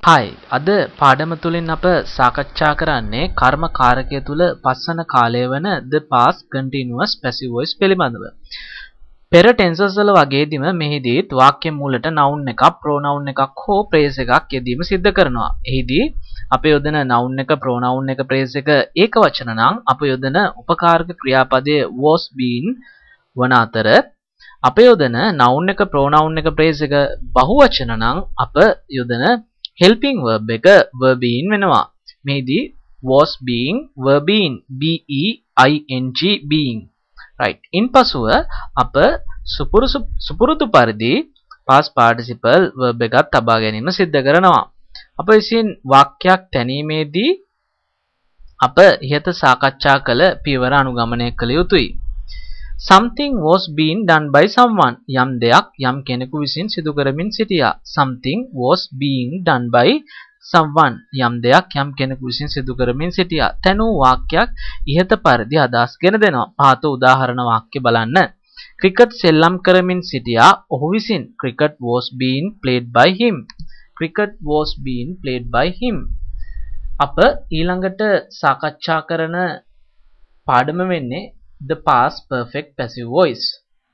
Hi, අද පාඩම තුලින් අප සාකච්ඡා කරන්නේ කර්ම කාරකය තුල පස්සන කාලය වන the past continuous passive voice පිළිබඳව. පෙර ටෙන්සස් වල වගේදීම මෙහිදීත් වාක්‍ය මූලට noun එකක්, pronoun එකක් හෝ phrase එකක් යෙදීම සිද්ධ කරනවා. එහිදී අප යොදන noun එක, pronoun එක, phrase එක ඒක වචන නම් අප යොදන උපකාරක ක්‍රියාපදයේ was been වන අතර අප යොදන noun එක, pronoun එක, phrase එක බහුවචන නම් අප යොදන helping verb එක were been වෙනවා. මෙහිදී was being, were been, be ing being. right. ඉන්පසුව අප සුපුරුදු පරිදි past participle verb එකක් තබා ගැනීම සිද්ධ කරනවා. අප විසින් වාක්‍යයක් තැනීමේදී අප ඉහත සාකච්ඡා කළ පියවර අනුගමනය කළ යුතුයි. Something was being done by someone. යම් දෙයක් යම් කෙනෙකු විසින් සිදු කරමින් සිටියා. Something was being done by someone. යම් දෙයක් යම් කෙනෙකු විසින් සිදු කරමින් සිටියා. තැනූ වාක්‍යයක් ඉහත පරිදි අදහස් ගෙන දෙනවා. පහත උදාහරණ වාක්‍ය බලන්න. Cricket සෙල්ලම් කරමින් සිටියා. ඔහු විසින්. Cricket was being played by him. Cricket was being played by him. අප ඊළඟට සාකච්ඡා කරන පාඩම වෙන්නේ the past perfect passive voice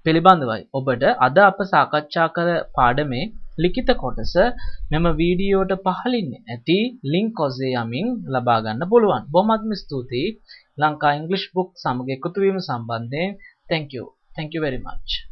පිළිබඳවයි. ඔබට අද අප සාකච්ඡා කර පාඩමේ ලිඛිත කොටස මෙම වීඩියෝට පහළින් ඇති ලින්ක් ඔස්සේ යමින් ලබා ගන්න පුළුවන්. බොහොමත්ම ස්තුතියි ලංකා ඉංග්‍රීසි බුක් සමග එකතු වීම සම්බන්ධයෙන්. Thank you very much.